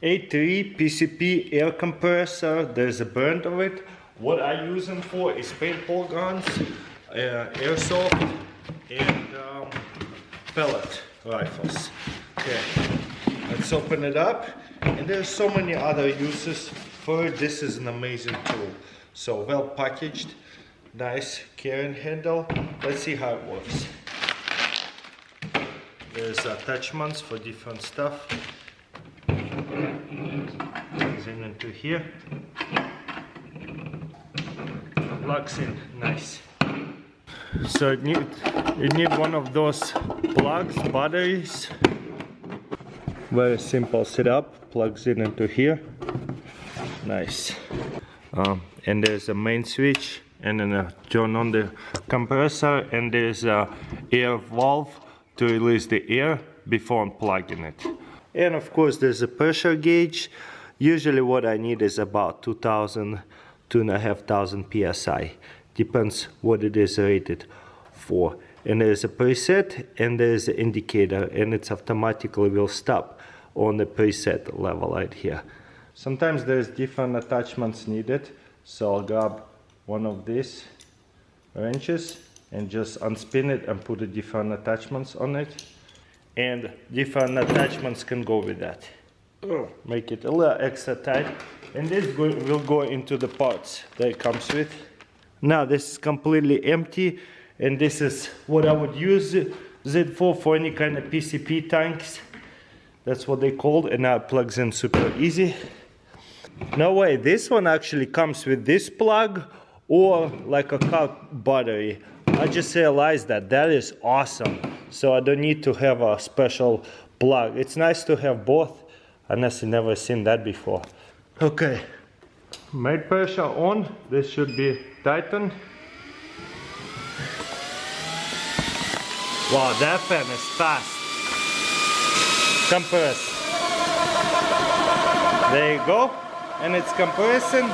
A3 PCP Air Compressor. There's a brand of it. What I use them for is paintball guns, airsoft, and pellet rifles. Okay, let's open it up. And there's so many other uses for it. This is an amazing tool. So well packaged, nice carrying handle. Let's see how it works. There's attachments for different stuff. Plugs in into here. Plugs in, nice. So you need one of those plugs, batteries. Very simple setup. Plugs in into here. Nice. And there's a main switch, and then turn on the compressor, and there's a air valve to release the air before unplugging it. And of course there's a pressure gauge. Usually what I need is about 2,500 psi. Depends what it is rated for. And there's a preset and there's an indicator, and it automatically will stop on the preset level right here. Sometimes there's different attachments needed, so I'll grab one of these wrenches and just unspin it and put the different attachments on it. And different attachments can go with that. Make it a little extra tight. And this will go into the parts that it comes with. Now this is completely empty, and this is what I would use it for any kind of PCP tanks. That's what they called, and now it plugs in super easy. No way, this one actually comes with this plug or like a car battery. I just realized that is awesome. So I don't need to have a special plug. It's nice to have both, unless you've never seen that before. Okay, made pressure on. This should be tightened. Wow, that fan is fast. Compress. There you go. And it's compressing.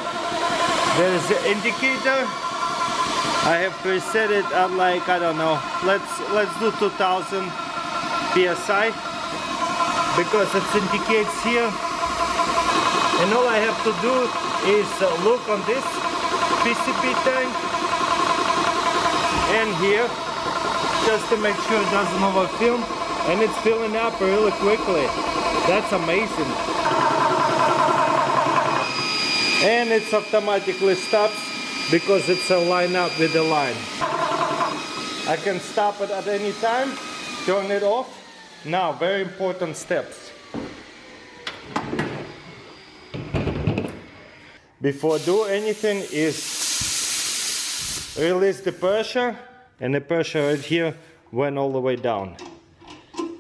There is the indicator. I have preset it at like, I don't know, let's do 2000 psi, because it indicates here. And all I have to do is look on this PCP tank and here, just to make sure it doesn't overfill, and it's filling up really quickly. That's amazing. And it automatically stops because it's a line up with the line. I can stop it at any time, turn it off. Now, very important steps. Before do anything is release the pressure, and the pressure right here went all the way down.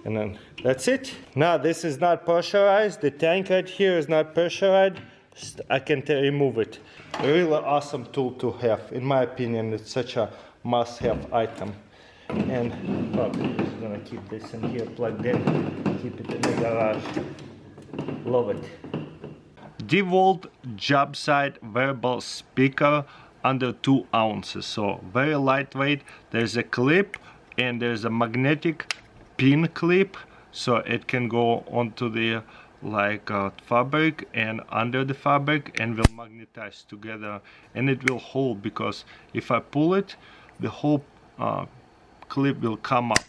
And then that's it. Now this is not pressurized, the tank right here is not pressurized. I can remove it. A really awesome tool to have. In my opinion, it's such a must-have item. And probably just gonna keep this in here plugged in, keep it in the garage. Love it. DeWalt Jobside variable speaker under 2 ounces. So very lightweight. There's a clip and there's a magnetic pin clip, so it can go onto the fabric and under the fabric, and will magnetize together, and it will hold, because if I pull it, the whole clip will come up,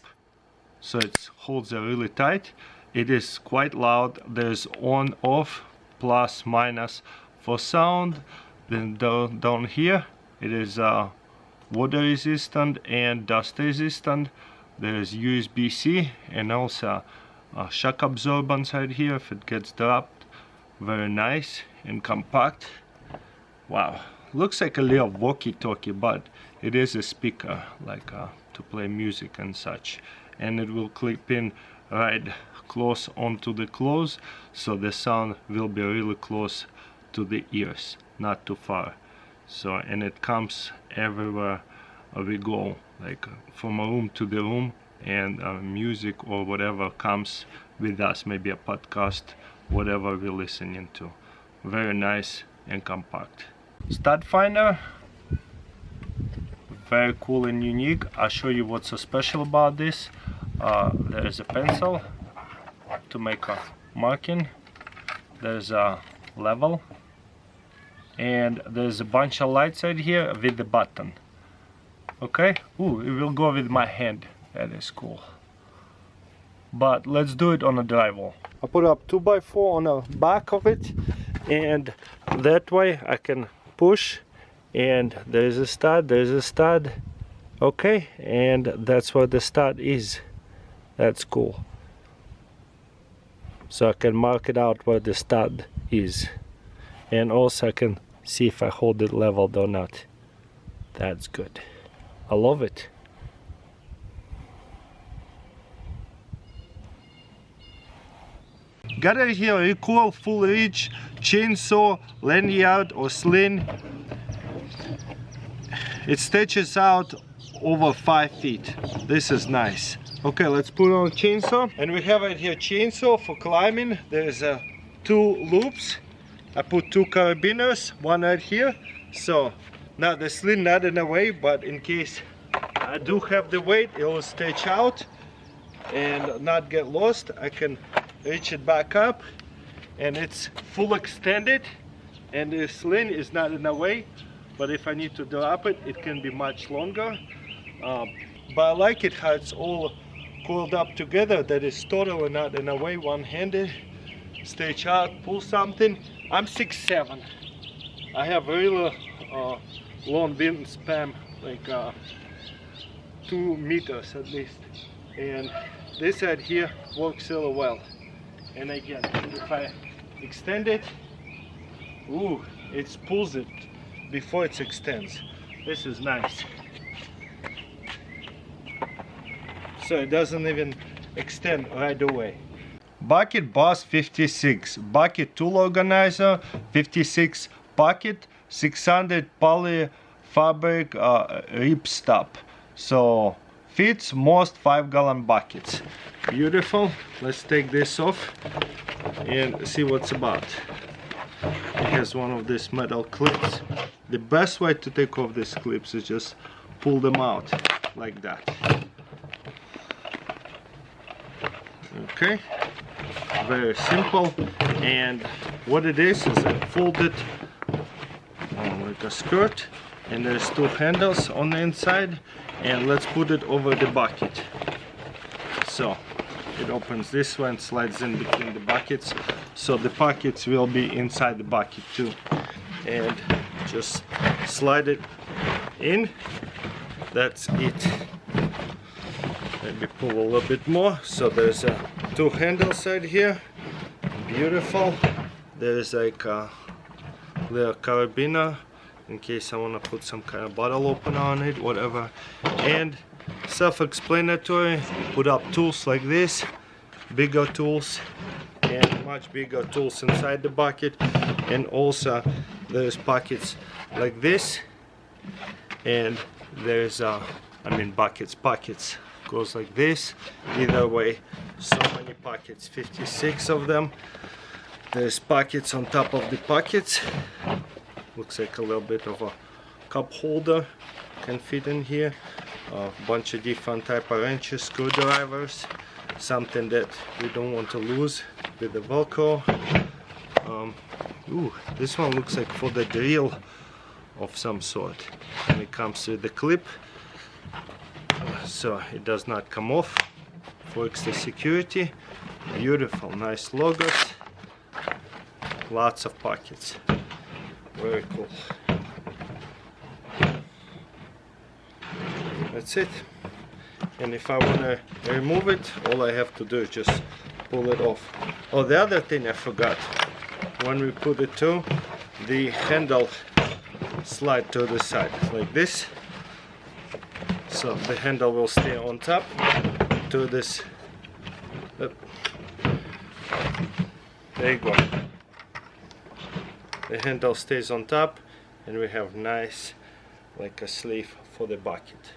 so it holds it really tight. It is quite loud. There's on, off, plus, minus for sound. Then down here it is water resistant and dust resistant. There is USB-C and also shock absorbance right here if it gets dropped. Very nice and compact. Wow, looks like a little walkie-talkie, but it is a speaker, like to play music and such. And it will clip in right close onto the clothes, so the sound will be really close to the ears, not too far. So, and it comes everywhere we go, like from a room to the room, and music or whatever comes with us, maybe a podcast, whatever we're listening to. Very nice and compact. Stud finder, very cool and unique. I'll show you what's so special about this. There is a pencil to make a marking there's a level, and there's a bunch of lights right here with the button. Okay, ooh, it will go with my hand. That is cool. But let's do it on a drywall. I put up 2x4 on the back of it, and that way I can push, and there's a stud, okay, and that's where the stud is. That's cool. So I can mark it out where the stud is, and also I can see if I hold it leveled or not. That's good. I love it. Got it here, a cool full reach chainsaw, lanyard or sling. It stretches out over 5 feet. This is nice. Okay, let's put on a chainsaw. And we have right here chainsaw for climbing. There's 2 loops. I put 2 carabiners, one right here. So now the sling not in the way, but in case I do have the weight, it will stretch out and not get lost. I can reach it back up, and it's full extended, and the sling is not in the way, but if I need to drop it, it can be much longer. But I like it how it's all coiled up together, that is totally not in the way, one-handed. Stretch out, pull something. I'm 6'7". I have really long wingspan, like 2 meters at least, and this right here works really well. And again, if I extend it, ooh, it pulls it before it extends. This is nice. So it doesn't even extend right away. Bucket Boss 56, bucket tool organizer 56, bucket 600 poly fabric ripstop. So fits most 5-gallon buckets. Beautiful. Let's take this off and see what's about. It has one of these metal clips. The best way to take off these clips is just pull them out like that. Okay, very simple. And what it is a folded like a skirt, and there's 2 handles on the inside, and let's put it over the bucket. So it opens this one, slides in between the buckets, so the pockets will be inside the bucket too. And just slide it in. That's it. Maybe pull a little bit more. So there's 2 handles right here. Beautiful. There's like a little carabiner in case I want to put some kind of bottle opener on it, whatever. And self-explanatory, put up tools like this, bigger tools and much bigger tools inside the bucket. And also there's pockets like this, and there's pockets goes like this either way. So many pockets, 56 of them. There's pockets on top of the pockets. Looks like a little bit of a cup holder can fit in here. A bunch of different type of wrenches, screwdrivers, something that we don't want to lose with the Velcro. Ooh, this one looks like for the drill of some sort, and it comes with the clip, so it does not come off for extra security. Beautiful, nice logos, lots of pockets, very cool. That's it. And if I want to remove it, all I have to do is just pull it off. Oh, the other thing I forgot, when we put it to, the handle slide to the side like this, so the handle will stay on top to this. There you go. The handle stays on top, and we have nice like a sleeve for the bucket.